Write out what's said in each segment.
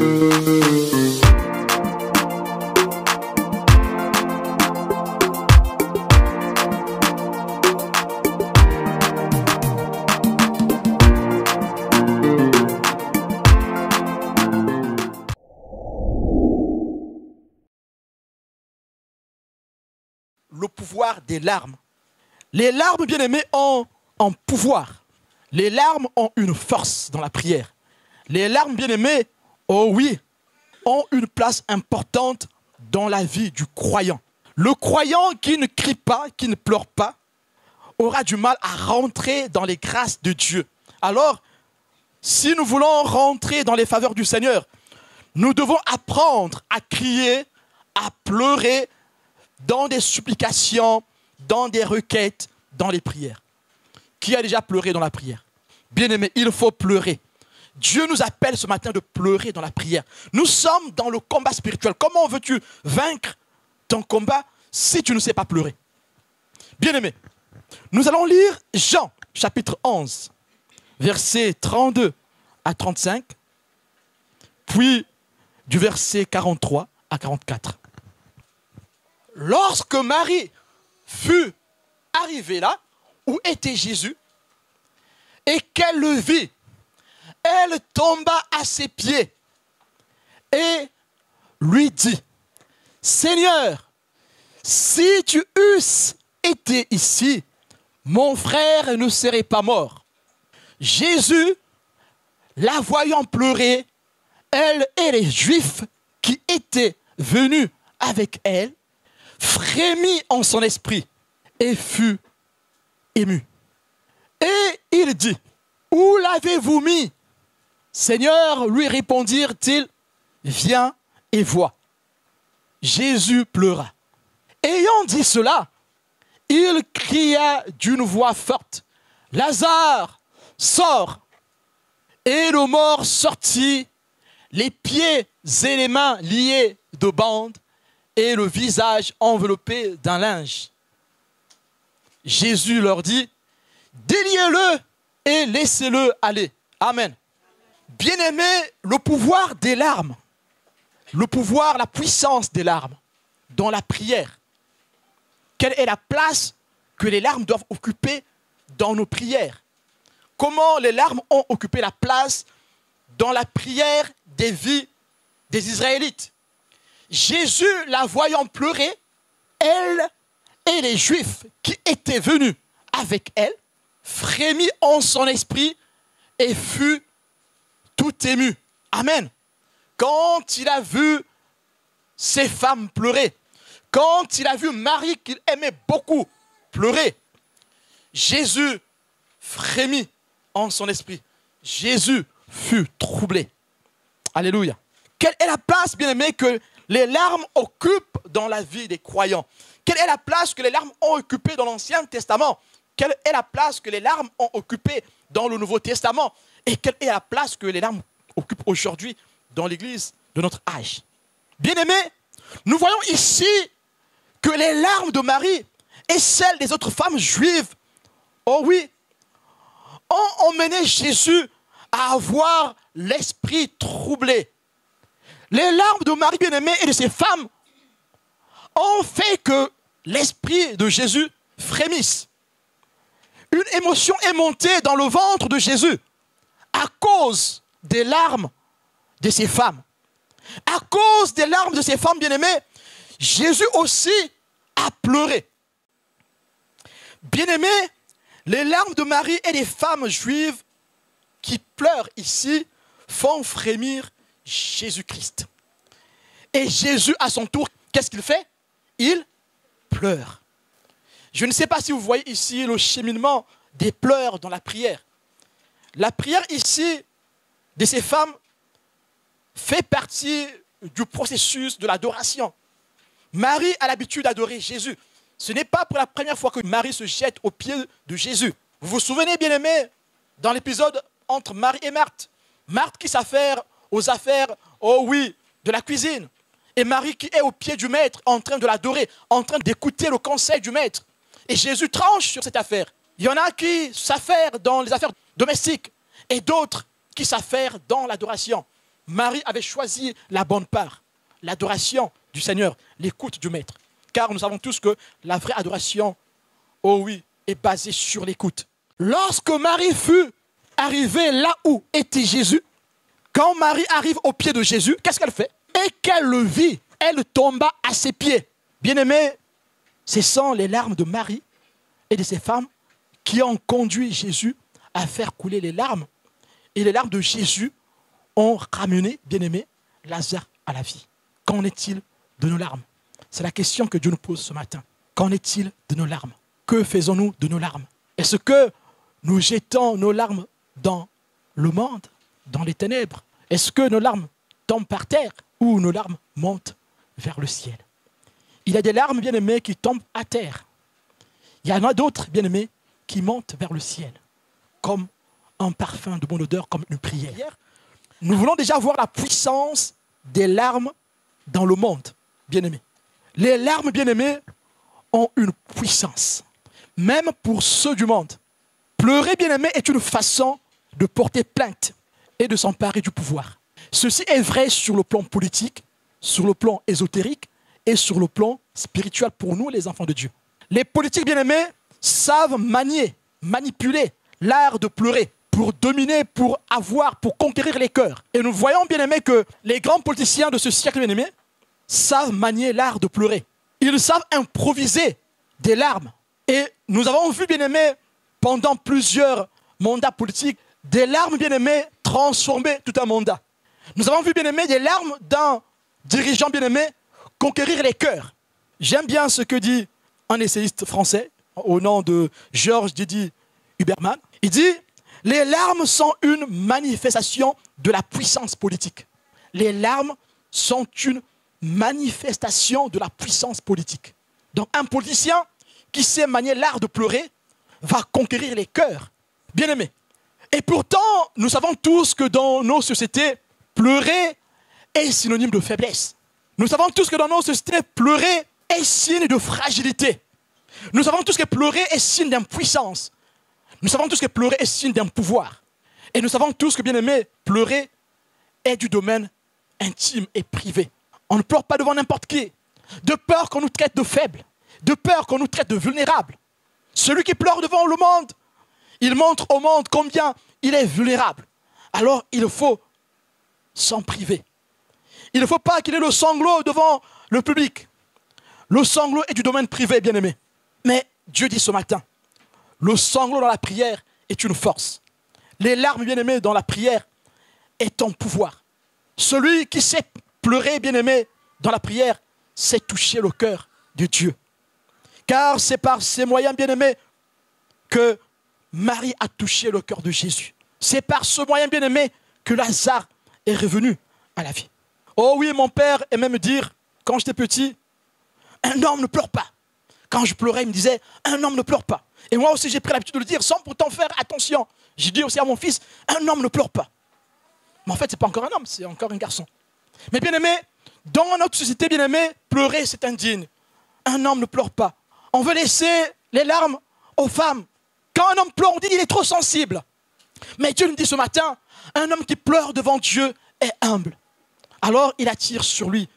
Le pouvoir des larmes. Les larmes, bien-aimés, ont un pouvoir. Les larmes ont une force dans la prière. Les larmes, bien-aimés, oh oui, ont une place importante dans la vie du croyant. Le croyant qui ne crie pas, qui ne pleure pas, aura du mal à rentrer dans les grâces de Dieu. Alors, si nous voulons rentrer dans les faveurs du Seigneur, nous devons apprendre à crier, à pleurer, dans des supplications, dans des requêtes, dans les prières. Qui a déjà pleuré dans la prière? Bien-aimé, il faut pleurer. Dieu nous appelle ce matin de pleurer dans la prière. Nous sommes dans le combat spirituel. Comment veux-tu vaincre ton combat si tu ne sais pas pleurer? Bien-aimé, nous allons lire Jean, chapitre 11, versets 32 à 35, puis du verset 43 à 44. Lorsque Marie fut arrivée là, où était Jésus, et qu'elle le vit, elle tomba à ses pieds et lui dit, « Seigneur, si tu eusses été ici, mon frère ne serait pas mort. » Jésus, la voyant pleurer, elle et les Juifs qui étaient venus avec elle, frémit en son esprit et fut ému. Et il dit, « Où l'avez-vous mis ?» Seigneur, lui répondirent-ils, « Viens et vois. » Jésus pleura. Ayant dit cela, il cria d'une voix forte, « Lazare, sors !» Et le mort sortit, les pieds et les mains liés de bandes, et le visage enveloppé d'un linge. Jésus leur dit, « Déliez-le et laissez-le aller. » Amen. Bien-aimés, le pouvoir des larmes, le pouvoir, la puissance des larmes dans la prière. Quelle est la place que les larmes doivent occuper dans nos prières? Comment les larmes ont occupé la place dans la prière des vies des Israélites? Jésus, la voyant pleurer, elle et les Juifs qui étaient venus avec elle, frémit en son esprit et fut tout ému. Amen. Quand il a vu ces femmes pleurer, quand il a vu Marie qu'il aimait beaucoup pleurer, Jésus frémit en son esprit. Jésus fut troublé. Alléluia. Quelle est la place, bien-aimés, que les larmes occupent dans la vie des croyants? Quelle est la place que les larmes ont occupée dans l'Ancien Testament? Quelle est la place que les larmes ont occupée dans le Nouveau Testament? Et quelle est la place que les larmes occupent aujourd'hui dans l'Église de notre âge? Bien-aimés, nous voyons ici que les larmes de Marie et celles des autres femmes juives, oh oui, ont emmené Jésus à avoir l'esprit troublé. Les larmes de Marie bien-aimée et de ses femmes ont fait que l'esprit de Jésus frémisse. Une émotion est montée dans le ventre de Jésus à cause des larmes de ces femmes. À cause des larmes de ces femmes bien-aimées, Jésus aussi a pleuré. Bien-aimés, les larmes de Marie et des femmes juives qui pleurent ici font frémir Jésus-Christ. Et Jésus, à son tour, qu'est-ce qu'il fait? Il pleure. Je ne sais pas si vous voyez ici le cheminement des pleurs dans la prière. La prière ici de ces femmes fait partie du processus de l'adoration. Marie a l'habitude d'adorer Jésus. Ce n'est pas pour la première fois que Marie se jette aux pieds de Jésus. Vous vous souvenez, bien-aimés, dans l'épisode entre Marie et Marthe. Marthe qui s'affaire aux affaires, oh oui, de la cuisine. Et Marie qui est au pied du maître, en train de l'adorer, en train d'écouter le conseil du maître. Et Jésus tranche sur cette affaire. Il y en a qui s'affairent dans les affaires domestiques et d'autres qui s'affairent dans l'adoration. Marie avait choisi la bonne part, l'adoration du Seigneur, l'écoute du Maître. Car nous savons tous que la vraie adoration, oh oui, est basée sur l'écoute. Lorsque Marie fut arrivée là où était Jésus, quand Marie arrive au pied de Jésus, qu'est-ce qu'elle fait? Et qu'elle le vit, elle tomba à ses pieds. Bien-aimés, ce sont les larmes de Marie et de ses femmes qui ont conduit Jésus à faire couler les larmes. Et les larmes de Jésus ont ramené, bien-aimés, Lazare à la vie. Qu'en est-il de nos larmes? C'est la question que Dieu nous pose ce matin. Qu'en est-il de nos larmes? Que faisons-nous de nos larmes? Est-ce que nous jetons nos larmes dans le monde, dans les ténèbres? Est-ce que nos larmes tombent par terre ou nos larmes montent vers le ciel? Il y a des larmes, bien-aimés, qui tombent à terre. Il y en a d'autres, bien-aimés, qui montent vers le ciel, comme un parfum de bonne odeur, comme une prière. Nous voulons déjà voir la puissance des larmes dans le monde, bien-aimés. Les larmes, bien-aimés, ont une puissance, même pour ceux du monde. Pleurer, bien-aimés, est une façon de porter plainte et de s'emparer du pouvoir. Ceci est vrai sur le plan politique, sur le plan ésotérique et sur le plan spirituel pour nous, les enfants de Dieu. Les politiques, bien-aimés, savent manipuler l'art de pleurer pour dominer, pour avoir, pour conquérir les cœurs. Et nous voyons, bien-aimés, que les grands politiciens de ce siècle, bien-aimés, savent manier l'art de pleurer. Ils savent improviser des larmes. Et nous avons vu, bien-aimés, pendant plusieurs mandats politiques, des larmes, bien-aimés, transformer tout un mandat. Nous avons vu, bien-aimés, des larmes d'un dirigeant, bien-aimé, conquérir les cœurs. J'aime bien ce que dit un essayiste français, au nom de Georges Didier Huberman. Il dit, les larmes sont une manifestation de la puissance politique. Les larmes sont une manifestation de la puissance politique. Donc un politicien qui sait manier l'art de pleurer va conquérir les cœurs. Bien-aimés. Et pourtant, nous savons tous que dans nos sociétés, pleurer est synonyme de faiblesse. Nous savons tous que dans nos sociétés, pleurer est signe de fragilité. Nous savons tous que pleurer est signe d'impuissance. Nous savons tous que pleurer est signe d'un pouvoir. Et nous savons tous que, bien-aimés, pleurer est du domaine intime et privé. On ne pleure pas devant n'importe qui, de peur qu'on nous traite de faibles, de peur qu'on nous traite de vulnérables. Celui qui pleure devant le monde, il montre au monde combien il est vulnérable. Alors il faut s'en priver. Il ne faut pas qu'il ait le sanglot devant le public. Le sanglot est du domaine privé, bien-aimé. Mais Dieu dit ce matin, le sanglot dans la prière est une force. Les larmes, bien-aimés, dans la prière est un pouvoir. Celui qui sait pleurer, bien-aimé, dans la prière, sait toucher le cœur de Dieu. Car c'est par ces moyens, bien-aimés, que Marie a touché le cœur de Jésus. C'est par ce moyen, bien-aimé, que Lazare est revenu à la vie. Oh oui, mon père aimait me dire, quand j'étais petit, un homme ne pleure pas. Quand je pleurais, il me disait, un homme ne pleure pas. Et moi aussi, j'ai pris l'habitude de le dire, sans pourtant faire attention. J'ai dit aussi à mon fils, un homme ne pleure pas. Mais en fait, ce n'est pas encore un homme, c'est encore un garçon. Mais bien aimé, dans notre société, bien aimé, pleurer, c'est indigne. Un homme ne pleure pas. On veut laisser les larmes aux femmes. Quand un homme pleure, on dit qu'il est trop sensible. Mais Dieu nous dit ce matin, un homme qui pleure devant Dieu est humble. Alors, il attire sur lui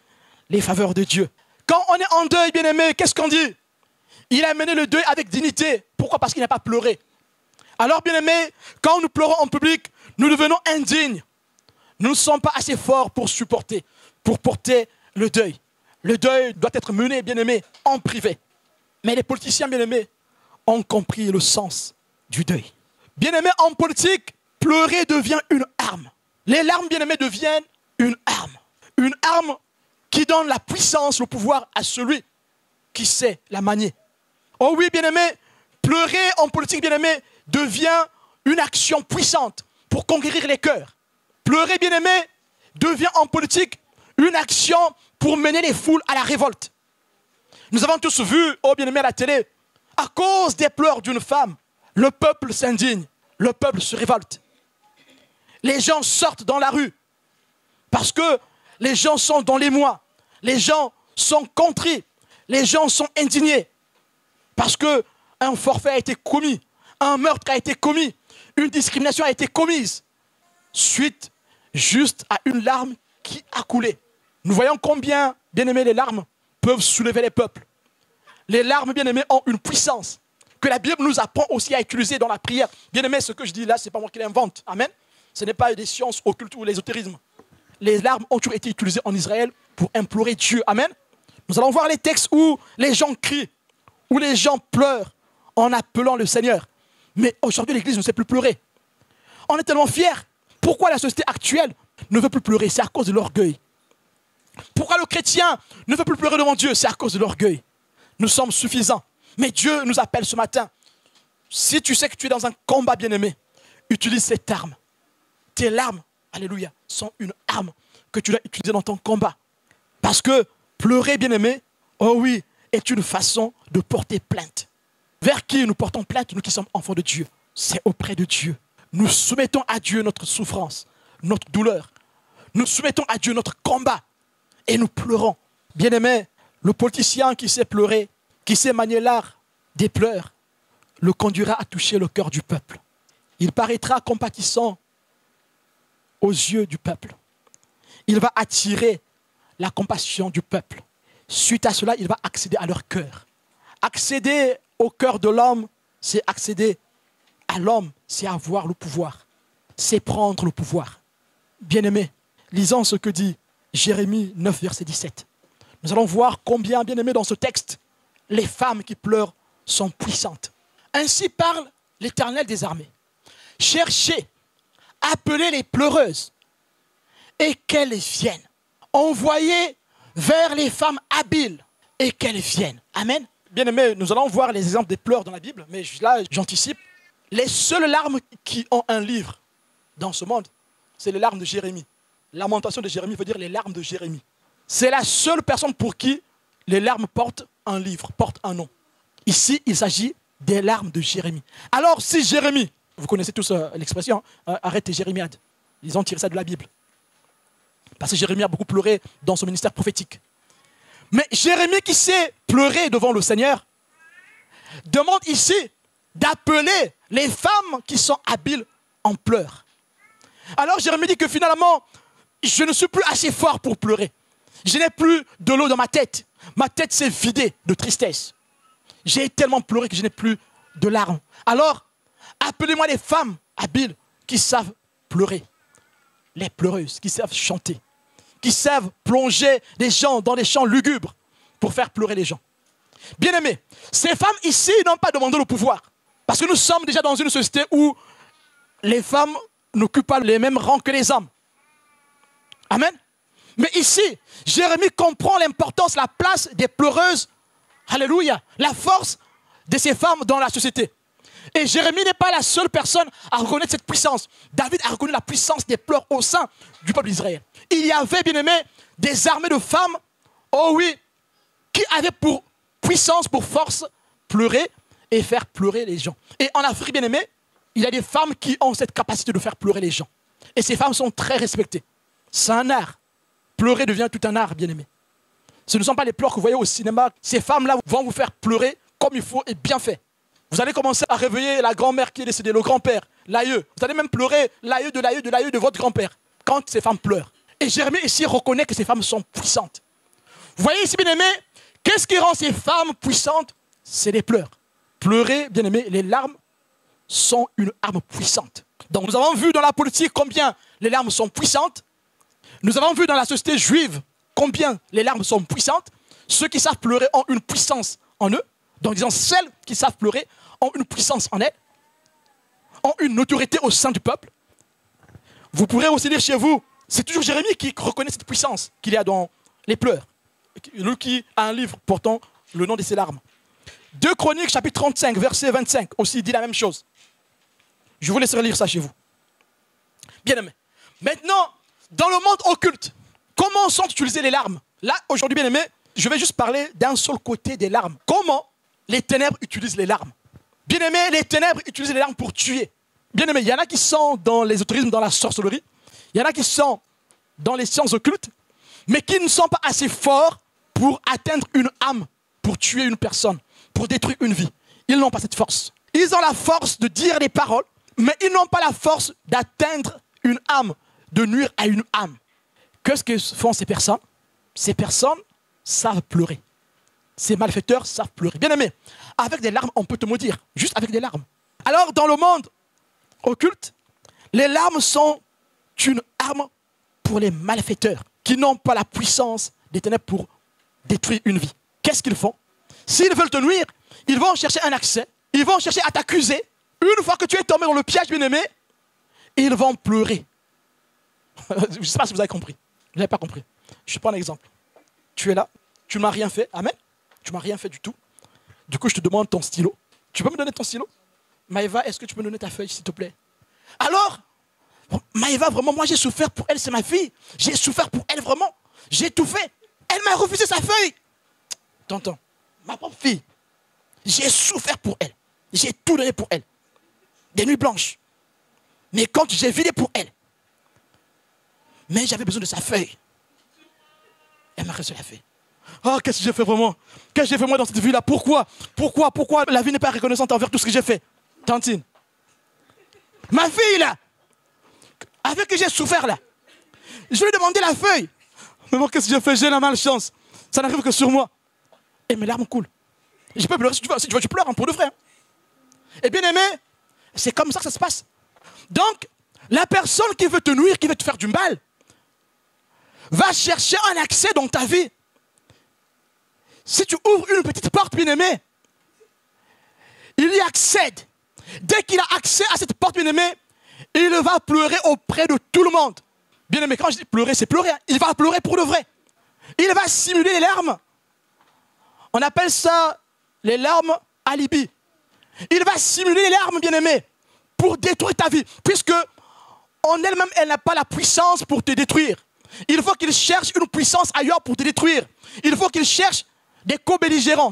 les faveurs de Dieu. Quand on est en deuil, bien aimé, qu'est-ce qu'on dit? Il a mené le deuil avec dignité. Pourquoi? Parce qu'il n'a pas pleuré. Alors, bien aimé, quand nous pleurons en public, nous devenons indignes. Nous ne sommes pas assez forts pour supporter, pour porter le deuil. Le deuil doit être mené, bien aimé, en privé. Mais les politiciens, bien aimés, ont compris le sens du deuil. Bien aimé, en politique, pleurer devient une arme. Les larmes, bien aimées, deviennent une arme. Une arme qui donne la puissance, le pouvoir à celui qui sait la manier. Oh oui, bien aimé, pleurer en politique, bien aimé, devient une action puissante pour conquérir les cœurs. Pleurer, bien aimé, devient en politique une action pour mener les foules à la révolte. Nous avons tous vu, oh bien aimé, à la télé, à cause des pleurs d'une femme, le peuple s'indigne, le peuple se révolte. Les gens sortent dans la rue parce que les gens sont dans l'émoi, les gens sont contrits, les gens sont indignés parce qu'un forfait a été commis, un meurtre a été commis, une discrimination a été commise suite juste à une larme qui a coulé. Nous voyons combien, bien-aimés, les larmes peuvent soulever les peuples. Les larmes, bien-aimés, ont une puissance que la Bible nous apprend aussi à utiliser dans la prière. Bien-aimés, ce que je dis là, ce n'est pas moi qui l'invente. Amen. Ce n'est pas des sciences occultes ou l'ésotérisme. Les larmes ont toujours été utilisées en Israël pour implorer Dieu. Amen. Nous allons voir les textes où les gens crient, où les gens pleurent en appelant le Seigneur. Mais aujourd'hui, l'Église ne sait plus pleurer. On est tellement fiers. Pourquoi la société actuelle ne veut plus pleurer? C'est à cause de l'orgueil. Pourquoi le chrétien ne veut plus pleurer devant Dieu? C'est à cause de l'orgueil. Nous sommes suffisants. Mais Dieu nous appelle ce matin. Si tu sais que tu es dans un combat bien-aimé, utilise cette arme. Tes larmes, alléluia, sont une arme que tu dois utiliser dans ton combat. Parce que pleurer, bien-aimé, oh oui, est une façon de porter plainte. Vers qui nous portons plainte, nous qui sommes enfants de Dieu? C'est auprès de Dieu. Nous soumettons à Dieu notre souffrance, notre douleur. Nous soumettons à Dieu notre combat. Et nous pleurons. Bien-aimé, le politicien qui sait pleurer, qui sait manier l'art des pleurs, le conduira à toucher le cœur du peuple. Il paraîtra compatissant aux yeux du peuple. Il va attirer la compassion du peuple. Suite à cela, il va accéder à leur cœur. Accéder au cœur de l'homme, c'est accéder à l'homme, c'est avoir le pouvoir. C'est prendre le pouvoir. Bien-aimés, lisons ce que dit Jérémie 9, verset 17. Nous allons voir combien, bien-aimés, dans ce texte, les femmes qui pleurent sont puissantes. Ainsi parle l'Éternel des armées. Cherchez, appelez les pleureuses et qu'elles viennent. Envoyez vers les femmes habiles et qu'elles viennent. Amen. Bien-aimés, nous allons voir les exemples des pleurs dans la Bible, mais là, j'anticipe. Les seules larmes qui ont un livre dans ce monde, c'est les larmes de Jérémie. Lamentation de Jérémie veut dire les larmes de Jérémie. C'est la seule personne pour qui les larmes portent un livre, portent un nom. Ici, il s'agit des larmes de Jérémie. Alors, si Jérémie, vous connaissez tous l'expression, arrête tes jérémiades. Ils ont tiré ça de la Bible. Parce que Jérémie a beaucoup pleuré dans son ministère prophétique. Mais Jérémie qui sait pleurer devant le Seigneur, demande ici d'appeler les femmes qui sont habiles en pleurs. Alors Jérémie dit que finalement, je ne suis plus assez fort pour pleurer. Je n'ai plus de l'eau dans ma tête. Ma tête s'est vidée de tristesse. J'ai tellement pleuré que je n'ai plus de larmes. Alors, appelez-moi les femmes habiles qui savent pleurer. Les pleureuses, qui savent chanter. Qui savent plonger les gens dans des chants lugubres pour faire pleurer les gens. Bien-aimés, ces femmes ici n'ont pas demandé le pouvoir. Parce que nous sommes déjà dans une société où les femmes n'occupent pas les mêmes rangs que les hommes. Amen. Mais ici, Jérémie comprend l'importance, la place des pleureuses. Alléluia. La force de ces femmes dans la société. Et Jérémie n'est pas la seule personne à reconnaître cette puissance. David a reconnu la puissance des pleurs au sein du peuple d'Israël. Il y avait, bien aimé, des armées de femmes, oh oui, qui avaient pour puissance, pour force, pleurer et faire pleurer les gens. Et en Afrique, bien aimé, il y a des femmes qui ont cette capacité de faire pleurer les gens. Et ces femmes sont très respectées. C'est un art. Pleurer devient tout un art, bien aimé. Ce ne sont pas les pleurs que vous voyez au cinéma. Ces femmes-là vont vous faire pleurer comme il faut et bien fait. Vous allez commencer à réveiller la grand-mère qui est décédée, le grand-père, l'aïeux. Vous allez même pleurer l'aïeux de l'aïeux de l'aïeux de votre grand-père quand ces femmes pleurent. Et Jérémie ici reconnaît que ces femmes sont puissantes. Vous voyez ici, bien aimé, qu'est-ce qui rend ces femmes puissantes? C'est les pleurs. Pleurer, bien aimé, les larmes sont une arme puissante. Donc nous avons vu dans la politique combien les larmes sont puissantes. Nous avons vu dans la société juive combien les larmes sont puissantes. Ceux qui savent pleurer ont une puissance en eux. Donc disons, celles qui savent pleurer ont une puissance en elles, ont une autorité au sein du peuple. Vous pourrez aussi lire chez vous, c'est toujours Jérémie qui reconnaît cette puissance qu'il y a dans les pleurs. Lui qui a un livre portant le nom de ses larmes. 2 Chroniques, chapitre 35, verset 25, aussi dit la même chose. Je vous laisserai lire ça chez vous. Bien aimé. Maintenant, dans le monde occulte, comment sont utilisées les larmes? Là, aujourd'hui, bien aimé, je vais juste parler d'un seul côté des larmes. Comment les ténèbres utilisent les larmes? Bien aimé, les ténèbres utilisent les larmes pour tuer. Bien aimé, il y en a qui sont dans l'ésotérisme, dans la sorcellerie. Il y en a qui sont dans les sciences occultes, mais qui ne sont pas assez forts pour atteindre une âme, pour tuer une personne, pour détruire une vie. Ils n'ont pas cette force. Ils ont la force de dire des paroles, mais ils n'ont pas la force d'atteindre une âme, de nuire à une âme. Qu'est-ce que font ces personnes? Ces personnes savent pleurer. Ces malfaiteurs savent pleurer. Bien aimé, avec des larmes, on peut te maudire. Juste avec des larmes. Alors, dans le monde occulte, les larmes sont une arme pour les malfaiteurs qui n'ont pas la puissance des ténèbres pour détruire une vie. Qu'est-ce qu'ils font? S'ils veulent te nuire, ils vont chercher un accès. Ils vont chercher à t'accuser. Une fois que tu es tombé dans le piège, bien-aimé, ils vont pleurer. Je ne sais pas si vous avez compris. Vous n'avez pas compris. Je prends un exemple. Tu es là, tu ne m'as rien fait. Amen. Tu ne m'as rien fait du tout. Du coup, je te demande ton stylo. Tu peux me donner ton stylo? Maëva, est-ce que tu peux me donner ta feuille, s'il te plaît? Alors, Maëva, vraiment, moi j'ai souffert pour elle, c'est ma fille. J'ai souffert pour elle, vraiment. J'ai tout fait. Elle m'a refusé sa feuille. Tonton, ma propre fille. J'ai souffert pour elle. J'ai tout donné pour elle. Des nuits blanches. Mais quand j'ai vidé pour elle, mais j'avais besoin de sa feuille. Elle m'a reçu la feuille. Oh, qu'est-ce que j'ai fait vraiment? Qu'est-ce que j'ai fait moi dans cette vie-là? Pourquoi la vie n'est pas reconnaissante envers tout ce que j'ai fait? Tantine. Ma fille là, avec qui j'ai souffert là, je lui ai demandé la feuille. Mais moi, qu'est-ce que j'ai fait? J'ai la malchance. Ça n'arrive que sur moi. Et mes larmes coulent. Je peux pleurer si tu veux. Si tu veux, tu pleures hein, pour de vrai. Hein. Et bien aimé, c'est comme ça que ça se passe. Donc, la personne qui veut te nuire, qui veut te faire du mal, va chercher un accès dans ta vie. Si tu ouvres une petite porte, bien aimé, il y accède. Dès qu'il a accès à cette porte, bien aimé, il va pleurer auprès de tout le monde. Bien aimé, quand je dis pleurer, c'est pleurer. Hein. Il va pleurer pour de vrai. Il va simuler les larmes. On appelle ça les larmes alibi. Il va simuler les larmes, bien aimé, pour détruire ta vie. Puisque en elle-même, elle n'a pas la puissance pour te détruire. Il faut qu'il cherche une puissance ailleurs pour te détruire. Il faut qu'il cherche des co-belligérants.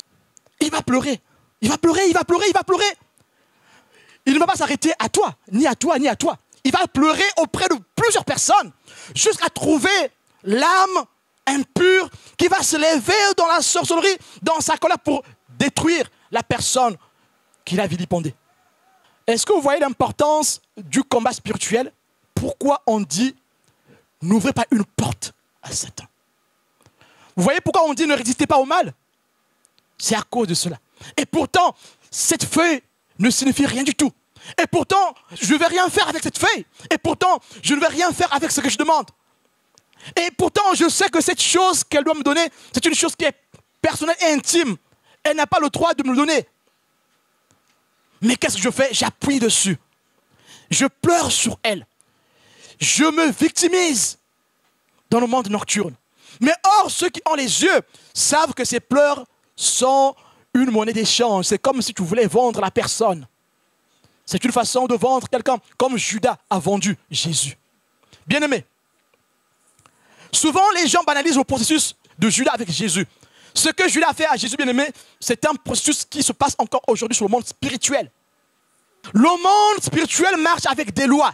Il va pleurer. Il va pleurer, il va pleurer, il va pleurer. Il ne va pas s'arrêter à toi, ni à toi, ni à toi. Il va pleurer auprès de plusieurs personnes jusqu'à trouver l'âme impure qui va se lever dans la sorcellerie, dans sa colère pour détruire la personne qu'il a vilipendée. Est-ce que vous voyez l'importance du combat spirituel? Pourquoi on dit n'ouvrez pas une porte à Satan? Vous voyez pourquoi on dit ne résistez pas au mal? C'est à cause de cela. Et pourtant, cette feuille ne signifie rien du tout. Et pourtant, je ne vais rien faire avec cette feuille. Et pourtant, je ne vais rien faire avec ce que je demande. Et pourtant, je sais que cette chose qu'elle doit me donner, c'est une chose qui est personnelle et intime. Elle n'a pas le droit de me le donner. Mais qu'est-ce que je fais? J'appuie dessus. Je pleure sur elle. Je me victimise dans le monde nocturne. Mais or, ceux qui ont les yeux savent que ces pleurs sont une monnaie d'échange. C'est comme si tu voulais vendre la personne. C'est une façon de vendre quelqu'un comme Judas a vendu Jésus. Bien-aimé, souvent les gens banalisent le processus de Judas avec Jésus. Ce que Judas a fait à Jésus, bien-aimé, c'est un processus qui se passe encore aujourd'hui sur le monde spirituel. Le monde spirituel marche avec des lois.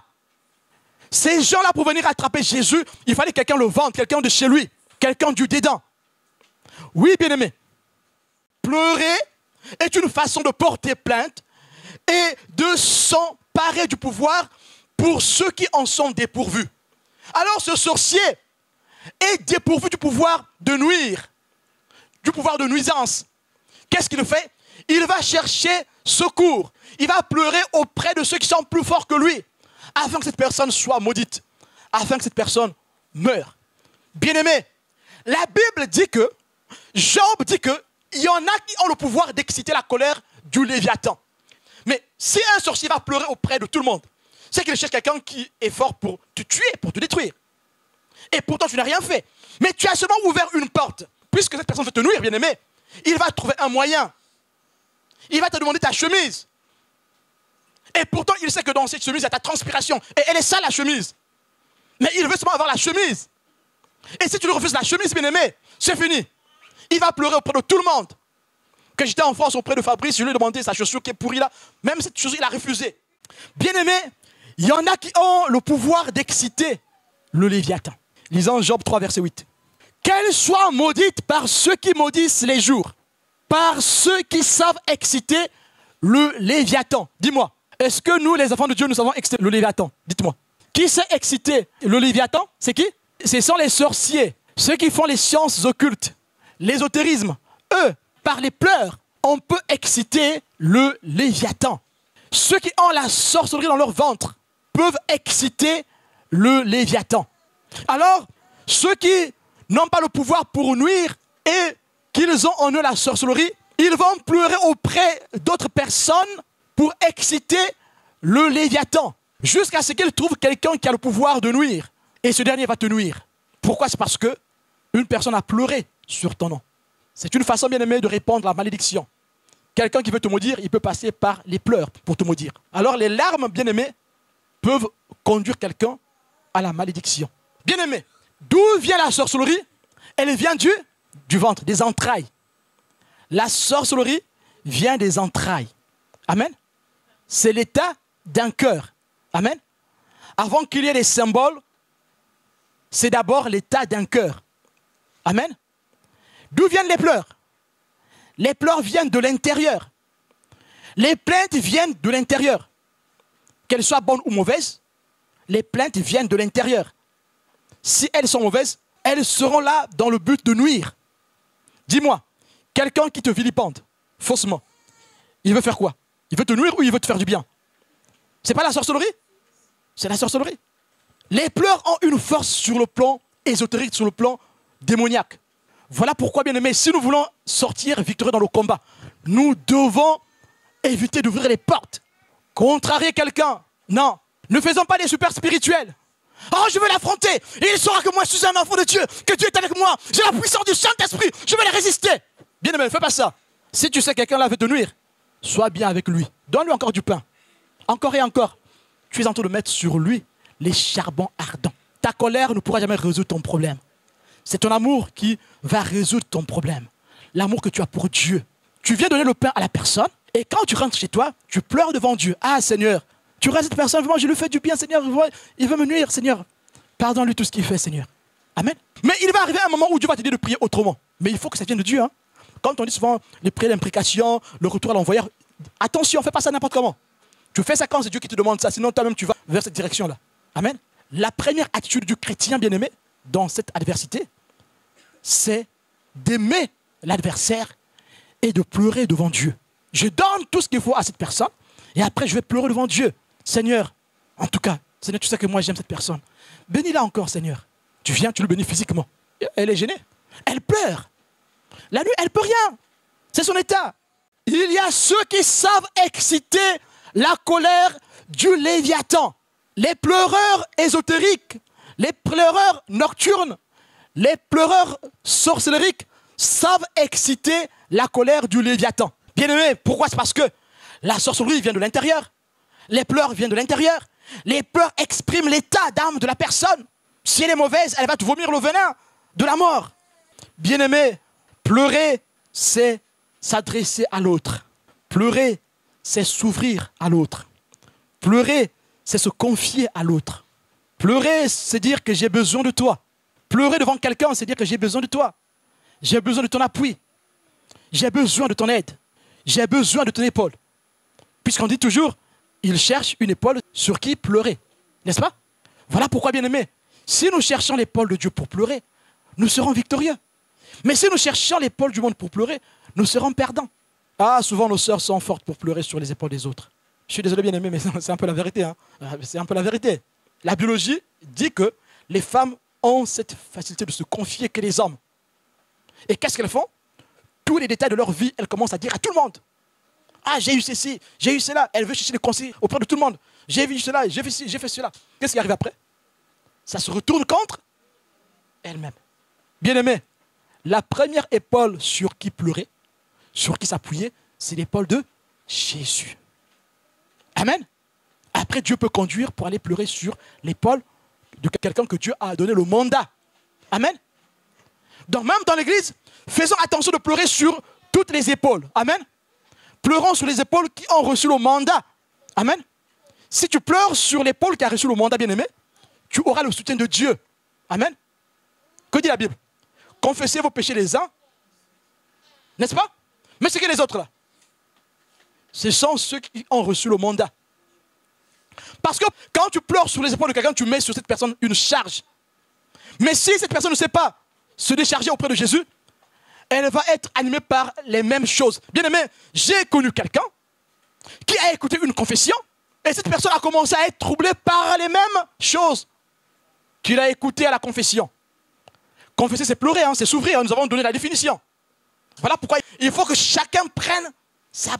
Ces gens-là, pour venir attraper Jésus, il fallait que quelqu'un le vende, quelqu'un de chez lui, quelqu'un du dedans. Oui, bien-aimé, pleurer est une façon de porter plainte et de s'emparer du pouvoir pour ceux qui en sont dépourvus. Alors ce sorcier est dépourvu du pouvoir de nuire, du pouvoir de nuisance. Qu'est-ce qu'il fait? Il va chercher secours. Il va pleurer auprès de ceux qui sont plus forts que lui, afin que cette personne soit maudite, afin que cette personne meure. Bien-aimé, la Bible dit que, Job dit que, il y en a qui ont le pouvoir d'exciter la colère du Léviathan. Mais si un sorcier va pleurer auprès de tout le monde, c'est qu'il cherche quelqu'un qui est fort pour te tuer, pour te détruire. Et pourtant, tu n'as rien fait. Mais tu as seulement ouvert une porte. Puisque cette personne veut te nuire, bien-aimé, il va trouver un moyen. Il va te demander ta chemise. Et pourtant, il sait que dans cette chemise, il y a ta transpiration. Et elle est sale, la chemise. Mais il veut seulement avoir la chemise. Et si tu lui refuses la chemise, bien-aimé, c'est fini. Il va pleurer auprès de tout le monde. Quand j'étais en France auprès de Fabrice, je lui ai demandé sa chaussure qui est pourrie là. Même cette chaussure, il a refusé. Bien-aimé, il y en a qui ont le pouvoir d'exciter le Léviathan. Lisons Job 3, verset 8. Qu'elle soit maudite par ceux qui maudissent les jours, par ceux qui savent exciter le Léviathan. Dis-moi, est-ce que nous, les enfants de Dieu, nous savons exciter le Léviathan? Dites-moi. Qui sait exciter le Léviathan? C'est qui? Ce sont les sorciers, ceux qui font les sciences occultes, l'ésotérisme. Eux, par les pleurs, on peut exciter le Léviathan. Ceux qui ont la sorcellerie dans leur ventre peuvent exciter le Léviathan. Alors, ceux qui n'ont pas le pouvoir pour nuire et qu'ils ont en eux la sorcellerie, ils vont pleurer auprès d'autres personnes pour exciter le Léviathan, jusqu'à ce qu'ils trouvent quelqu'un qui a le pouvoir de nuire. Et ce dernier va te nuire. Pourquoi? C'est parce que une personne a pleuré sur ton nom. C'est une façon bien aimée de répandre la malédiction. Quelqu'un qui veut te maudire, il peut passer par les pleurs pour te maudire. Alors les larmes, bien aimées, peuvent conduire quelqu'un à la malédiction. Bien aimé, d'où vient la sorcellerie? Elle vient du ventre, des entrailles. La sorcellerie vient des entrailles. Amen. C'est l'état d'un cœur. Amen. Avant qu'il y ait des symboles, c'est d'abord l'état d'un cœur. Amen. D'où viennent les pleurs? Les pleurs viennent de l'intérieur. Les plaintes viennent de l'intérieur. Qu'elles soient bonnes ou mauvaises, les plaintes viennent de l'intérieur. Si elles sont mauvaises, elles seront là dans le but de nuire. Dis-moi, quelqu'un qui te vilipende faussement, il veut faire quoi? Il veut te nuire ou il veut te faire du bien? C'est pas la sorcellerie? C'est la sorcellerie. Les pleurs ont une force sur le plan ésotérique, sur le plan démoniaque. Voilà pourquoi, bien aimé, si nous voulons sortir victorieux dans le combat, nous devons éviter d'ouvrir les portes, contrarier quelqu'un. Non, ne faisons pas des super spirituels. Oh, je veux l'affronter. Et il saura que moi, je suis un enfant de Dieu, que Dieu est avec moi. J'ai la puissance du Saint-Esprit. Je vais les résister. Bien aimé, ne fais pas ça. Si tu sais que quelqu'un là veut te nuire, sois bien avec lui. Donne-lui encore du pain. Encore et encore. Tu es en train de mettre sur lui les charbons ardents. Ta colère ne pourra jamais résoudre ton problème. C'est ton amour qui va résoudre ton problème. L'amour que tu as pour Dieu. Tu viens donner le pain à la personne et quand tu rentres chez toi, tu pleures devant Dieu. Ah Seigneur, tu restes cette personne, vraiment je lui fais du bien Seigneur, il veut me nuire Seigneur. Pardonne-lui tout ce qu'il fait Seigneur. Amen. Mais il va arriver un moment où Dieu va te dire de prier autrement. Mais il faut que ça vienne de Dieu. Hein. Quand on dit souvent les prières d'imprécation, le retour à l'envoyeur, attention, fais pas ça n'importe comment. Tu fais ça quand c'est Dieu qui te demande ça, sinon toi-même tu vas vers cette direction-là. Amen. La première attitude du chrétien bien-aimé dans cette adversité, c'est d'aimer l'adversaire et de pleurer devant Dieu. Je donne tout ce qu'il faut à cette personne et après je vais pleurer devant Dieu. Seigneur, en tout cas, Seigneur, tu sais que moi j'aime cette personne. Bénis-la encore, Seigneur. Tu viens, tu le bénis physiquement. Elle est gênée. Elle pleure. La nuit, elle ne peut rien. C'est son état. Il y a ceux qui savent exciter la colère du Léviathan. Les pleureurs ésotériques, les pleureurs nocturnes, les pleureurs sorcelleriques savent exciter la colère du Léviathan. Bien aimé, pourquoi? C'est parce que la sorcellerie vient de l'intérieur. Les pleurs viennent de l'intérieur. Les pleurs expriment l'état d'âme de la personne. Si elle est mauvaise, elle va te vomir le venin de la mort. Bien aimé, pleurer, c'est s'adresser à l'autre. Pleurer, c'est s'ouvrir à l'autre. Pleurer, c'est se confier à l'autre. Pleurer, c'est dire que j'ai besoin de toi. Pleurer devant quelqu'un, c'est dire que j'ai besoin de toi. J'ai besoin de ton appui. J'ai besoin de ton aide. J'ai besoin de ton épaule. Puisqu'on dit toujours, il cherche une épaule sur qui pleurer. N'est-ce pas? Voilà pourquoi, bien aimé, si nous cherchons l'épaule de Dieu pour pleurer, nous serons victorieux. Mais si nous cherchons l'épaule du monde pour pleurer, nous serons perdants. Ah, souvent nos sœurs sont fortes pour pleurer sur les épaules des autres. Je suis désolé, bien aimé, mais c'est un peu la vérité. Hein. C'est un peu la vérité. La biologie dit que les femmes ont cette facilité de se confier que les hommes. Et qu'est-ce qu'elles font? Tous les détails de leur vie, elles commencent à dire à tout le monde. Ah, j'ai eu ceci, j'ai eu cela. Elle veut chercher les conseils auprès de tout le monde. J'ai vu cela, j'ai fait ci, j'ai fait cela. Qu'est-ce qui arrive après? Ça se retourne contre elle-même. Bien aimé, la première épaule sur qui pleurer, sur qui s'appuyer, c'est l'épaule de Jésus. Amen. Après, Dieu peut conduire pour aller pleurer sur l'épaule de quelqu'un que Dieu a donné le mandat. Amen. Donc même dans l'église, faisons attention de pleurer sur toutes les épaules. Amen. Pleurons sur les épaules qui ont reçu le mandat. Amen. Si tu pleures sur l'épaule qui a reçu le mandat, bien-aimé, tu auras le soutien de Dieu. Amen. Que dit la Bible? Confessez vos péchés les uns. N'est-ce pas? Mais c'est que les autres là? Ce sont ceux qui ont reçu le mandat. Parce que quand tu pleures sur les épaules de quelqu'un, tu mets sur cette personne une charge. Mais si cette personne ne sait pas se décharger auprès de Jésus, elle va être animée par les mêmes choses. Bien aimé, j'ai connu quelqu'un qui a écouté une confession et cette personne a commencé à être troublée par les mêmes choses qu'il a écoutées à la confession. Confesser, c'est pleurer, hein, c'est s'ouvrir. Nous avons donné la définition. Voilà pourquoi il faut que chacun prenne sa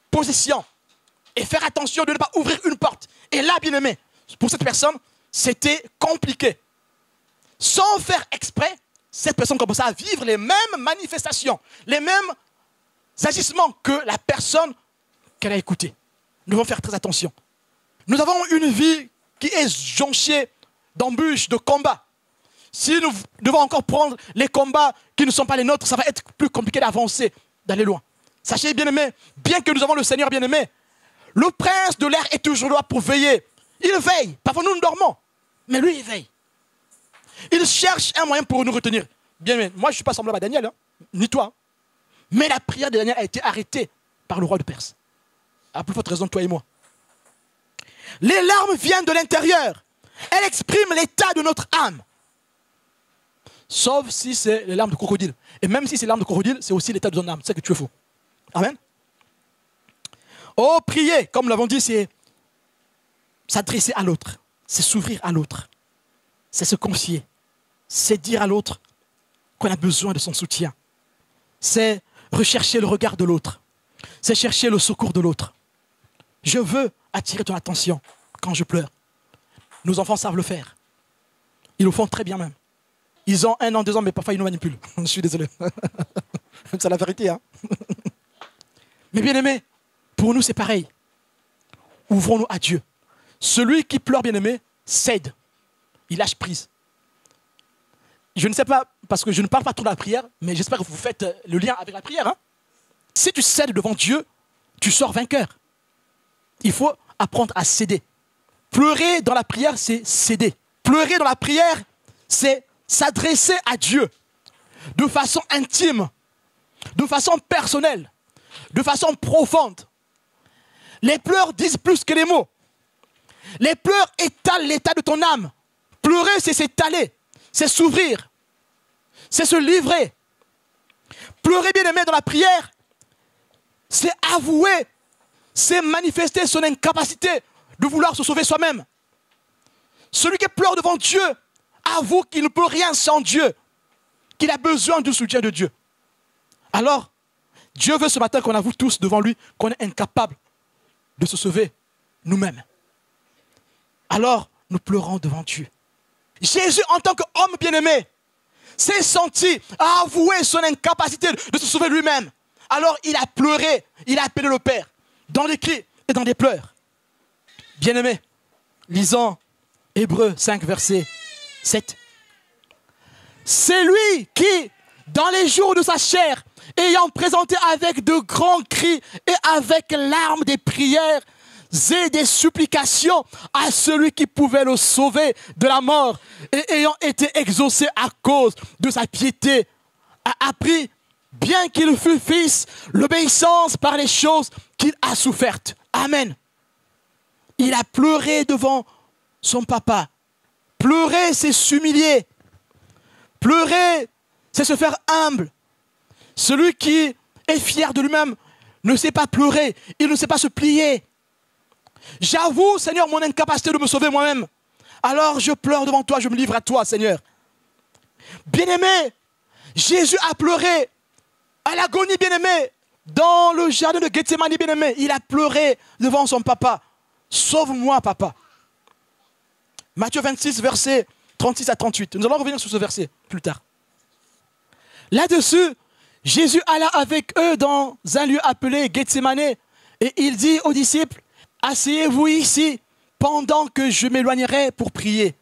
position et faire attention de ne pas ouvrir une porte. Et là, bien aimé, pour cette personne, c'était compliqué. Sans faire exprès, cette personne commençait à vivre les mêmes manifestations, les mêmes agissements que la personne qu'elle a écoutée. Nous devons faire très attention. Nous avons une vie qui est jonchée d'embûches, de combats. Si nous devons encore prendre les combats qui ne sont pas les nôtres, ça va être plus compliqué d'avancer, d'aller loin. Sachez, bien-aimés, bien que nous avons le Seigneur bien-aimé, le prince de l'air est toujours là pour veiller. Il veille. Parfois nous dormons, mais lui il veille. Il cherche un moyen pour nous retenir. Bien-aimé, moi je ne suis pas semblable à Daniel, hein, ni toi. Mais la prière de Daniel a été arrêtée par le roi de Perse. À plus forte raison, toi et moi. Les larmes viennent de l'intérieur. Elles expriment l'état de notre âme. Sauf si c'est les larmes de crocodile. Et même si c'est les larmes de crocodile, c'est aussi l'état de ton âme. C'est que tu es faux. Amen. Oh, prier, comme nous l'avons dit, c'est s'adresser à l'autre. C'est s'ouvrir à l'autre. C'est se confier. C'est dire à l'autre qu'on a besoin de son soutien. C'est rechercher le regard de l'autre. C'est chercher le secours de l'autre. Je veux attirer ton attention quand je pleure. Nos enfants savent le faire. Ils le font très bien même. Ils ont 1 an, 2 ans, mais parfois ils nous manipulent. Je suis désolé. C'est la vérité. Hein. Mais bien aimé, pour nous c'est pareil. Ouvrons-nous à Dieu. Celui qui pleure, bien aimé, cède. Il lâche prise. Je ne sais pas, parce que je ne parle pas trop de la prière, mais j'espère que vous faites le lien avec la prière. Hein. Si tu cèdes devant Dieu, tu sors vainqueur. Il faut apprendre à céder. Pleurer dans la prière, c'est céder. Pleurer dans la prière, c'est s'adresser à Dieu de façon intime, de façon personnelle, de façon profonde. Les pleurs disent plus que les mots. Les pleurs étalent l'état de ton âme. Pleurer, c'est s'étaler, c'est s'ouvrir, c'est se livrer. Pleurer, bien aimé, dans la prière, c'est avouer, c'est manifester son incapacité de vouloir se sauver soi-même. Celui qui pleure devant Dieu avoue qu'il ne peut rien sans Dieu, qu'il a besoin du soutien de Dieu. Alors, Dieu veut ce matin qu'on avoue tous devant lui qu'on est incapable de se sauver nous-mêmes. Alors, nous pleurons devant Dieu. Jésus, en tant qu'homme bien-aimé, s'est senti à avouer son incapacité de se sauver lui-même. Alors, il a pleuré, il a appelé le Père, dans des cris et dans des pleurs. Bien-aimé, lisons Hébreux 5, verset 7. C'est lui qui, dans les jours de sa chair, ayant présenté avec de grands cris et avec larmes des prières et des supplications à celui qui pouvait le sauver de la mort, et ayant été exaucé à cause de sa piété, a appris, bien qu'il fût fils, l'obéissance par les choses qu'il a souffertes. Amen. Il a pleuré devant son papa. Pleurer, c'est s'humilier. Pleurer, c'est se faire humble. Celui qui est fier de lui-même ne sait pas pleurer, il ne sait pas se plier. J'avoue, Seigneur, mon incapacité de me sauver moi-même. Alors je pleure devant toi, je me livre à toi, Seigneur. Bien-aimé, Jésus a pleuré à l'agonie, bien-aimé, dans le jardin de Gethsémani, bien-aimé. Il a pleuré devant son papa. Sauve-moi, papa. Matthieu 26, versets 36 à 38. Nous allons revenir sur ce verset plus tard. Là-dessus, Jésus alla avec eux dans un lieu appelé Gethsémani et il dit aux disciples, asseyez-vous ici pendant que je m'éloignerai pour prier.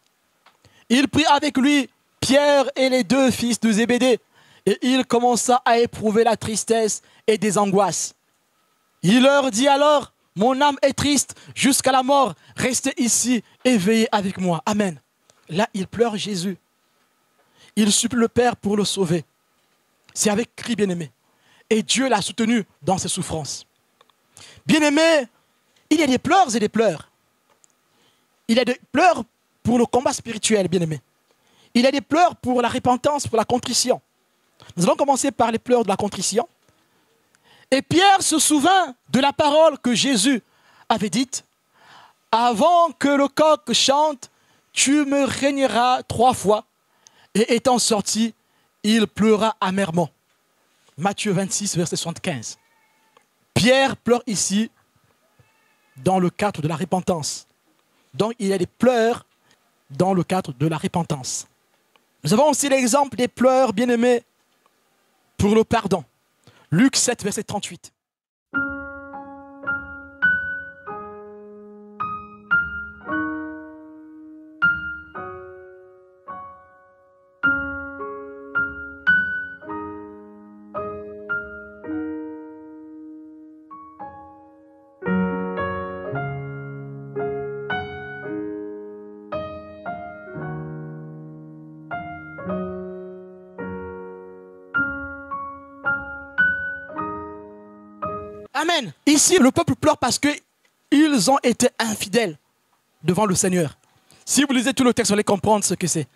Il prit avec lui Pierre et les 2 fils de Zébédée et il commença à éprouver la tristesse et des angoisses. Il leur dit alors, mon âme est triste jusqu'à la mort, restez ici et veillez avec moi. Amen. Là, il pleure Jésus. Il supplie le Père pour le sauver. C'est avec cri, bien-aimé. Et Dieu l'a soutenu dans ses souffrances. Bien-aimé, il y a des pleurs et des pleurs. Il y a des pleurs pour le combat spirituel, bien-aimé. Il y a des pleurs pour la repentance, pour la contrition. Nous allons commencer par les pleurs de la contrition. Et Pierre se souvint de la parole que Jésus avait dite. Avant que le coq chante, tu me régneras 3 fois. Et étant sorti, il pleura amèrement. Matthieu 26, verset 75. Pierre pleure ici dans le cadre de la repentance. Donc il y a des pleurs dans le cadre de la repentance. Nous avons aussi l'exemple des pleurs, bien-aimés, pour le pardon. Luc 7, verset 38. Amen. Ici, le peuple pleure parce qu'ils ont été infidèles devant le Seigneur. Si vous lisez tout le texte, vous allez comprendre ce que c'est.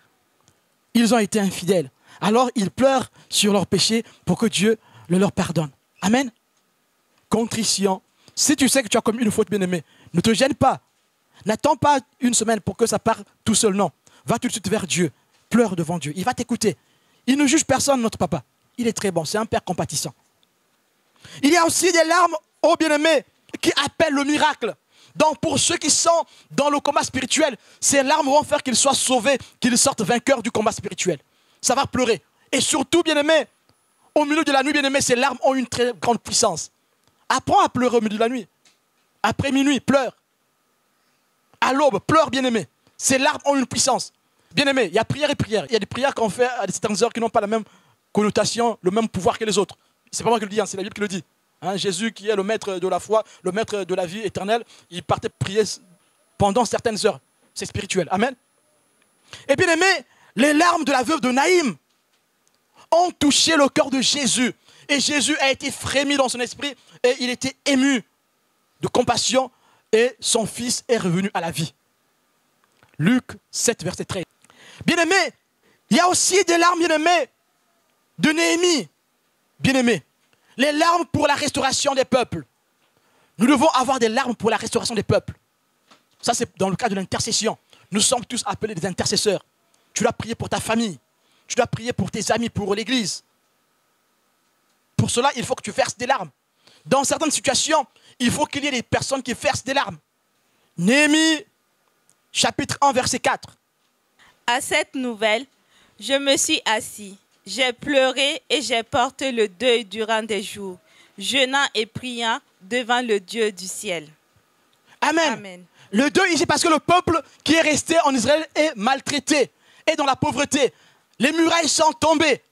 Ils ont été infidèles. Alors, ils pleurent sur leurs péchés pour que Dieu le leur pardonne. Amen. Contrition. Si tu sais que tu as commis une faute, bien-aimé, ne te gêne pas. N'attends pas une semaine pour que ça parte tout seul. Non. Va tout de suite vers Dieu. Pleure devant Dieu. Il va t'écouter. Il ne juge personne, notre papa. Il est très bon. C'est un père compatissant. Il y a aussi des larmes, ô bien-aimés, qui appellent le miracle. Donc pour ceux qui sont dans le combat spirituel, ces larmes vont faire qu'ils soient sauvés, qu'ils sortent vainqueurs du combat spirituel. Ça va pleurer. Et surtout, bien-aimés, au milieu de la nuit, bien-aimés, ces larmes ont une très grande puissance. Apprends à pleurer au milieu de la nuit. Après minuit, pleure. À l'aube, pleure, bien-aimés. Ces larmes ont une puissance. Bien-aimés, il y a prière et prière. Il y a des prières qu'on fait à certaines heures qui n'ont pas la même connotation, le même pouvoir que les autres. C'est pas moi qui le dis, c'est la Bible qui le dit. Jésus qui est le maître de la foi, le maître de la vie éternelle, il partait prier pendant certaines heures. C'est spirituel. Amen. Et bien aimé, les larmes de la veuve de Naïm ont touché le cœur de Jésus. Et Jésus a été frémi dans son esprit et il était ému de compassion et son fils est revenu à la vie. Luc 7, verset 13. Bien aimé, il y a aussi des larmes, bien aimé, de Néhémie. Bien-aimés, les larmes pour la restauration des peuples. Nous devons avoir des larmes pour la restauration des peuples. Ça, c'est dans le cadre de l'intercession. Nous sommes tous appelés des intercesseurs. Tu dois prier pour ta famille. Tu dois prier pour tes amis, pour l'église. Pour cela, il faut que tu verses des larmes. Dans certaines situations, il faut qu'il y ait des personnes qui versent des larmes. Néhémie, chapitre 1, verset 4. À cette nouvelle, je me suis assis. J'ai pleuré et j'ai porté le deuil durant des jours, jeûnant et priant devant le Dieu du ciel. Amen. Amen. Le deuil ici parce que le peuple qui est resté en Israël est maltraité, est dans la pauvreté. Les murailles sont tombées.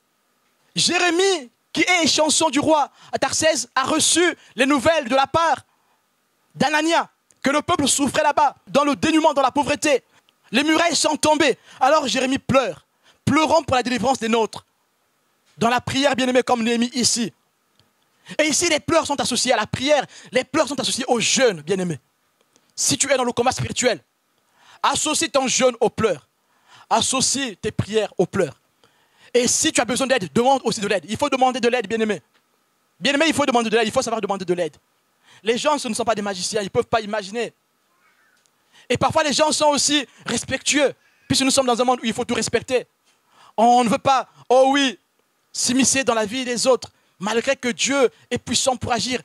Jérémie, qui est échanson du roi à Tarsès, a reçu les nouvelles de la part d'Anania, que le peuple souffrait là-bas, dans le dénuement, dans la pauvreté. Les murailles sont tombées. Alors Jérémie pleure. Pleurons pour la délivrance des nôtres. Dans la prière, bien-aimé, comme Néhémie ici. Et ici, les pleurs sont associés à la prière. Les pleurs sont associés au jeûne, bien-aimé. Si tu es dans le combat spirituel, associe ton jeûne aux pleurs. Associe tes prières aux pleurs. Et si tu as besoin d'aide, demande aussi de l'aide. Il faut demander de l'aide, bien-aimé. Bien-aimé, il faut demander de l'aide. Il faut savoir demander de l'aide. Les gens, ce ne sont pas des magiciens. Ils ne peuvent pas imaginer. Et parfois, les gens sont aussi respectueux. Puisque nous sommes dans un monde où il faut tout respecter. On ne veut pas, oh oui, s'immiscer dans la vie des autres, malgré que Dieu est puissant pour agir.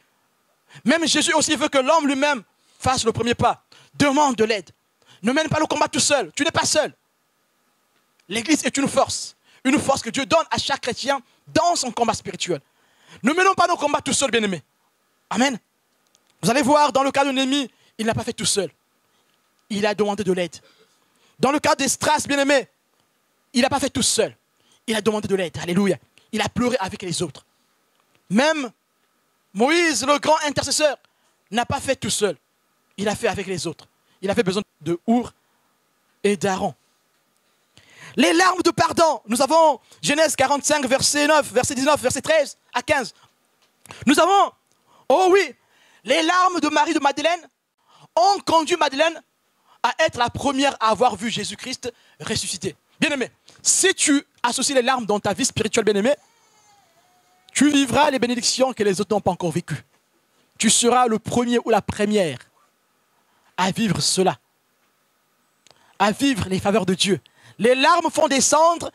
Même Jésus aussi veut que l'homme lui-même fasse le premier pas. Demande de l'aide. Ne mène pas le combat tout seul. Tu n'es pas seul. L'Église est une force que Dieu donne à chaque chrétien dans son combat spirituel. Ne menons pas nos combats tout seuls, bien-aimés. Amen. Vous allez voir, dans le cas de Néhémie, il n'a pas fait tout seul. Il a demandé de l'aide. Dans le cas d'Esdras, bien-aimé, il n'a pas fait tout seul. Il a demandé de l'aide. Alléluia. Il a pleuré avec les autres. Même Moïse, le grand intercesseur, n'a pas fait tout seul. Il a fait avec les autres. Il avait besoin de Our et d'Aaron. Les larmes de pardon. Nous avons Genèse 45, verset 9, verset 19, verset 13 à 15. Nous avons, oh oui, les larmes de Marie de Madeleine ont conduit Madeleine à être la première à avoir vu Jésus-Christ ressuscité. Bien-aimé, si tu associes les larmes dans ta vie spirituelle, bien-aimé, tu vivras les bénédictions que les autres n'ont pas encore vécues. Tu seras le premier ou la première à vivre cela, à vivre les faveurs de Dieu. Les larmes font descendre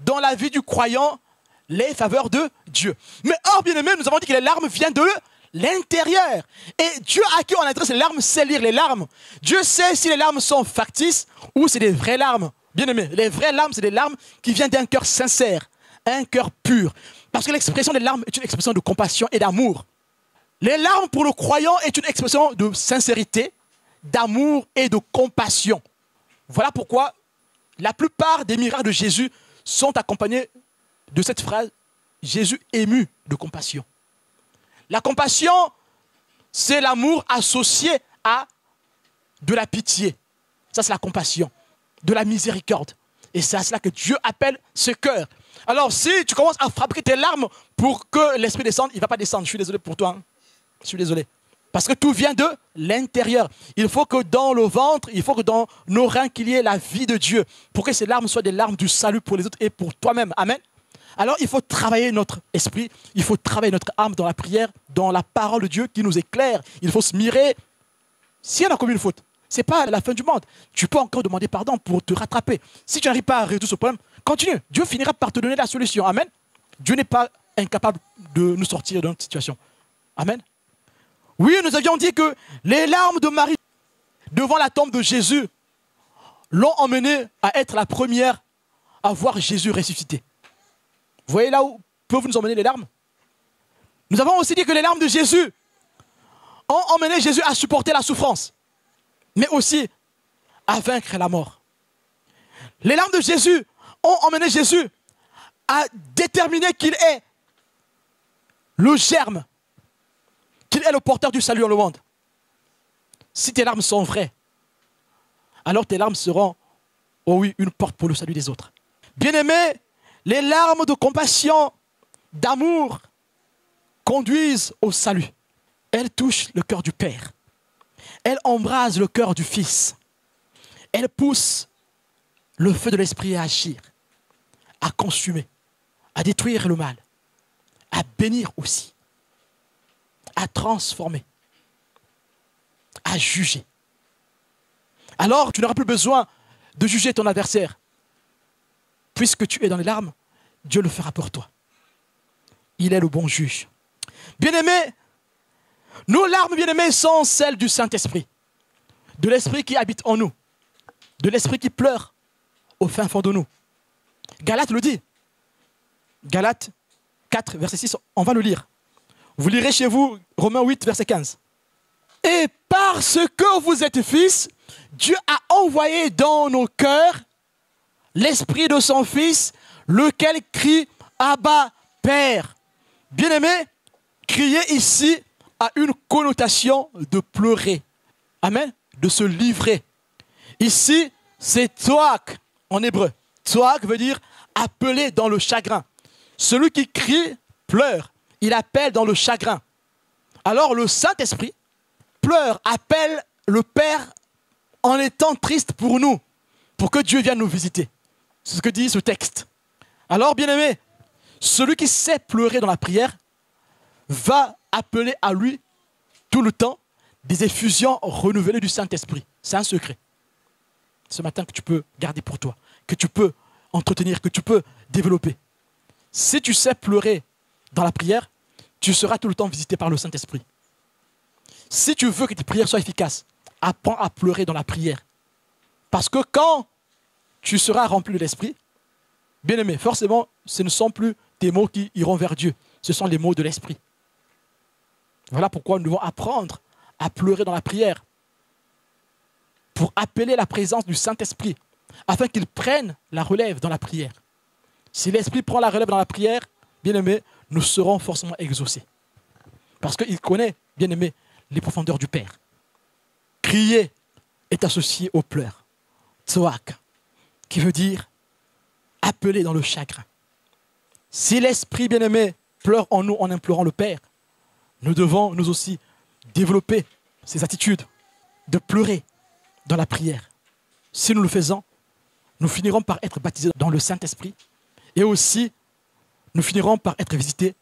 dans la vie du croyant les faveurs de Dieu. Mais or, bien-aimé, nous avons dit que les larmes viennent de l'intérieur. Et Dieu à qui on adresse les larmes sait lire les larmes. Dieu sait si les larmes sont factices ou c'est des vraies larmes. Bien-aimé, les vraies larmes, c'est des larmes qui viennent d'un cœur sincère, un cœur pur. Parce que l'expression des larmes est une expression de compassion et d'amour. Les larmes pour le croyant est une expression de sincérité, d'amour et de compassion. Voilà pourquoi la plupart des miracles de Jésus sont accompagnés de cette phrase « Jésus ému de compassion ». La compassion, c'est l'amour associé à de la pitié. Ça, c'est la compassion, de la miséricorde. Et c'est à cela que Dieu appelle ce cœur. Alors, si tu commences à fabriquer tes larmes pour que l'esprit descende, il ne va pas descendre. Je suis désolé pour toi. Hein. Je suis désolé. Parce que tout vient de l'intérieur. Il faut que dans le ventre, il faut que dans nos reins, qu'il y ait la vie de Dieu. Pour que ces larmes soient des larmes du salut pour les autres et pour toi-même. Amen. Alors, il faut travailler notre esprit, il faut travailler notre âme dans la prière, dans la parole de Dieu qui nous éclaire. Il faut se mirer. Si on a commis une faute, ce n'est pas la fin du monde. Tu peux encore demander pardon pour te rattraper. Si tu n'arrives pas à résoudre ce problème, continue. Dieu finira par te donner la solution. Amen. Dieu n'est pas incapable de nous sortir de notre situation. Amen. Oui, nous avions dit que les larmes de Marie devant la tombe de Jésus l'ont emmenée à être la première à voir Jésus ressuscité. Vous voyez là où peuvent nous emmener les larmes? Nous avons aussi dit que les larmes de Jésus ont emmené Jésus à supporter la souffrance, mais aussi à vaincre la mort. Les larmes de Jésus ont emmené Jésus à déterminer qu'il est le germe, qu'il est le porteur du salut dans le monde. Si tes larmes sont vraies, alors tes larmes seront, oh oui, une porte pour le salut des autres. Bien-aimés, les larmes de compassion, d'amour, conduisent au salut. Elles touchent le cœur du Père. Elles embrasent le cœur du Fils. Elles poussent le feu de l'Esprit à agir, à consumer, à détruire le mal, à bénir aussi, à transformer, à juger. Alors, tu n'auras plus besoin de juger ton adversaire. Puisque tu es dans les larmes, Dieu le fera pour toi. Il est le bon juge. Bien-aimés, nos larmes, bien-aimés, sont celles du Saint-Esprit. De l'Esprit qui habite en nous. De l'Esprit qui pleure au fin fond de nous. Galates le dit. Galates 4, verset 6, on va le lire. Vous lirez chez vous Romains 8, verset 15. Et parce que vous êtes fils, Dieu a envoyé dans nos cœurs l'Esprit de son Fils, lequel crie « Abba, Père ». Bien-aimé, crier ici a une connotation de pleurer. Amen. De se livrer. Ici, c'est « toak » en hébreu. « Toak » veut dire « appeler dans le chagrin ». Celui qui crie pleure. Il appelle dans le chagrin. Alors le Saint-Esprit pleure, appelle le Père en étant triste pour nous, pour que Dieu vienne nous visiter. C'est ce que dit ce texte. Alors, bien-aimé, celui qui sait pleurer dans la prière va appeler à lui tout le temps des effusions renouvelées du Saint-Esprit. C'est un secret. Ce matin que tu peux garder pour toi, que tu peux entretenir, que tu peux développer. Si tu sais pleurer dans la prière, tu seras tout le temps visité par le Saint-Esprit. Si tu veux que tes prières soient efficaces, apprends à pleurer dans la prière. Parce que quand tu seras rempli de l'Esprit, bien-aimé, forcément, ce ne sont plus tes mots qui iront vers Dieu. Ce sont les mots de l'Esprit. Voilà pourquoi nous devons apprendre à pleurer dans la prière. Pour appeler la présence du Saint-Esprit, afin qu'il prenne la relève dans la prière. Si l'Esprit prend la relève dans la prière, bien-aimé, nous serons forcément exaucés. Parce qu'il connaît, bien-aimé, les profondeurs du Père. Crier est associé aux pleurs. Tsoak, qui veut dire appeler dans le chagrin. Si l'Esprit bien-aimé pleure en nous en implorant le Père, nous devons nous aussi développer ces attitudes de pleurer dans la prière. si nous le faisons, nous finirons par être baptisés dans le Saint-Esprit et aussi nous finirons par être visités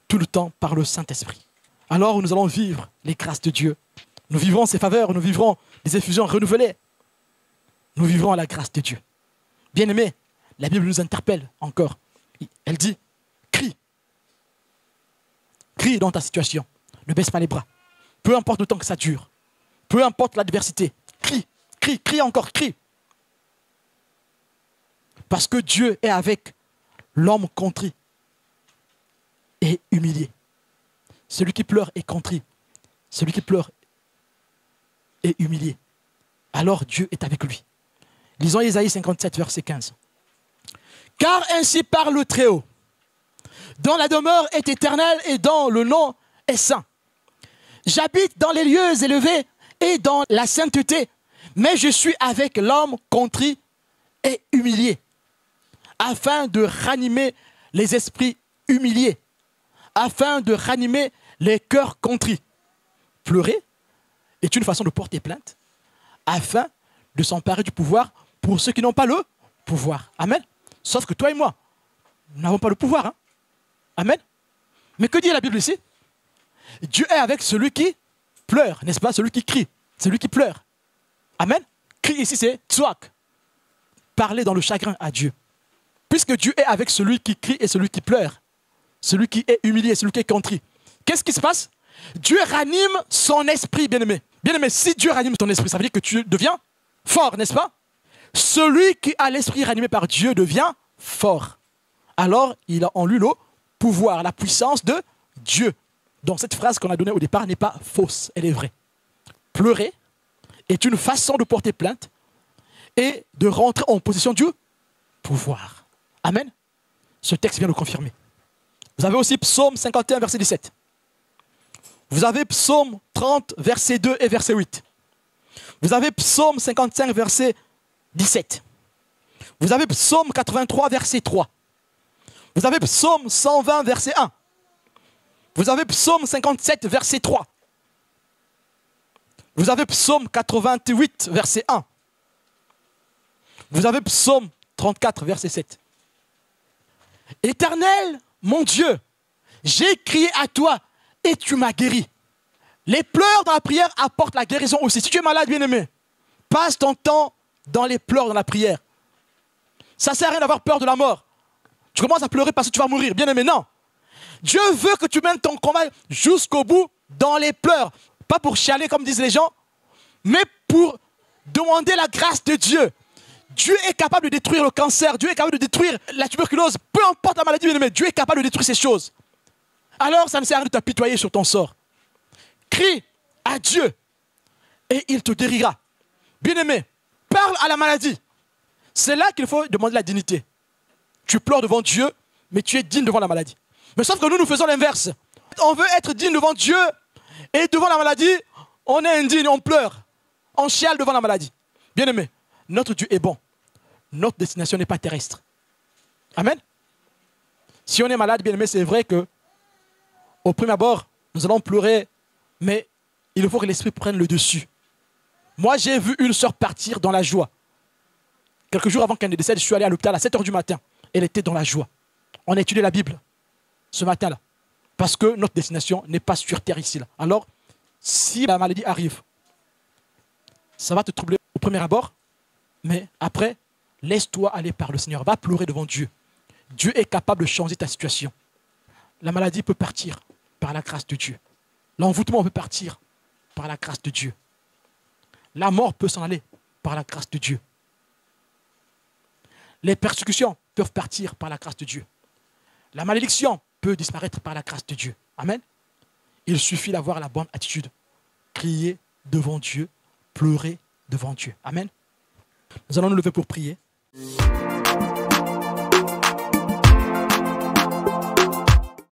tout le temps par le Saint-Esprit. Alors nous allons vivre les grâces de Dieu. Nous vivrons ses faveurs, nous vivrons des effusions renouvelées. Nous vivrons la grâce de Dieu. Bien-aimés, la Bible nous interpelle encore. Elle dit, crie. Crie dans ta situation. Ne baisse pas les bras. Peu importe le temps que ça dure. Peu importe l'adversité. Crie, crie, crie encore, crie. Parce que Dieu est avec l'homme contrit et humilié. Celui qui pleure est contrit. Celui qui pleure est humilié. Alors Dieu est avec lui. Lisons Ésaïe 57, verset 15. Car ainsi parle le Très-Haut, dont la demeure est éternelle et dont le nom est saint. J'habite dans les lieux élevés et dans la sainteté, mais je suis avec l'homme contrit et humilié, afin de ranimer les esprits humiliés, afin de ranimer les cœurs contrits. Pleurer est une façon de porter plainte, afin de s'emparer du pouvoir pour ceux qui n'ont pas le pouvoir. Amen. Sauf que toi et moi, nous n'avons pas le pouvoir. Hein? Amen. Mais que dit la Bible ici? Dieu est avec celui qui pleure, n'est-ce pas? Celui qui crie, celui qui pleure. Amen. Cri ici, c'est tzouak. Parler dans le chagrin à Dieu. Puisque Dieu est avec celui qui crie et celui qui pleure, celui qui est humilié, celui qui est contrit. Qu'est-ce qui se passe? Dieu ranime son esprit, bien-aimé. Bien-aimé, si Dieu ranime ton esprit, ça veut dire que tu deviens fort, n'est-ce pas? Celui qui a l'esprit ranimé par Dieu devient fort. Alors, il a en lui le pouvoir, la puissance de Dieu. Donc, cette phrase qu'on a donnée au départ n'est pas fausse, elle est vraie. Pleurer est une façon de porter plainte et de rentrer en possession du pouvoir. Amen. Ce texte vient le confirmer. Vous avez aussi Psaume 51, verset 17. Vous avez Psaume 30, verset 2 et verset 8. Vous avez Psaume 55, verset 17. Vous avez Psaume 83, verset 3. Vous avez Psaume 120, verset 1. Vous avez Psaume 57, verset 3. Vous avez Psaume 88, verset 1. Vous avez Psaume 34, verset 7. Éternel, mon Dieu, j'ai crié à toi et tu m'as guéri. Les pleurs dans la prière apportent la guérison aussi. Si tu es malade, bien-aimé, passe ton temps dans les pleurs, dans la prière. Ça ne sert à rien d'avoir peur de la mort. Tu commences à pleurer parce que tu vas mourir. Bien-aimé, non. Dieu veut que tu mènes ton combat jusqu'au bout dans les pleurs. Pas pour chialer comme disent les gens, mais pour demander la grâce de Dieu. Dieu est capable de détruire le cancer. Dieu est capable de détruire la tuberculose. Peu importe la maladie, bien-aimé, Dieu est capable de détruire ces choses. Alors, ça ne sert à rien de t'apitoyer sur ton sort. Crie à Dieu et il te guérira. Bien-aimé, parle à la maladie. C'est là qu'il faut demander la dignité. Tu pleures devant Dieu, mais tu es digne devant la maladie. Mais sauf que nous faisons l'inverse. On veut être digne devant Dieu et devant la maladie, on est indigne, on pleure. On chiale devant la maladie. Bien-aimé, notre Dieu est bon. Notre destination n'est pas terrestre. Amen. Si on est malade, bien-aimé, c'est vrai que au premier abord, nous allons pleurer, mais il faut que l'esprit prenne le dessus. Moi, j'ai vu une sœur partir dans la joie. Quelques jours avant qu'elle ne décède, je suis allé à l'hôpital à 7 h du matin. Elle était dans la joie. On a étudié la Bible ce matin-là. Parce que notre destination n'est pas sur terre ici. Là. Alors, si la maladie arrive, ça va te troubler au premier abord, mais après, laisse-toi aller par le Seigneur. Va pleurer devant Dieu. Dieu est capable de changer ta situation. La maladie peut partir par la grâce de Dieu. L'envoûtement peut partir par la grâce de Dieu. La mort peut s'en aller par la grâce de Dieu. Les persécutions peuvent partir par la grâce de Dieu. La malédiction peut disparaître par la grâce de Dieu. Amen. Il suffit d'avoir la bonne attitude. Crier devant Dieu, pleurer devant Dieu. Amen. Nous allons nous lever pour prier.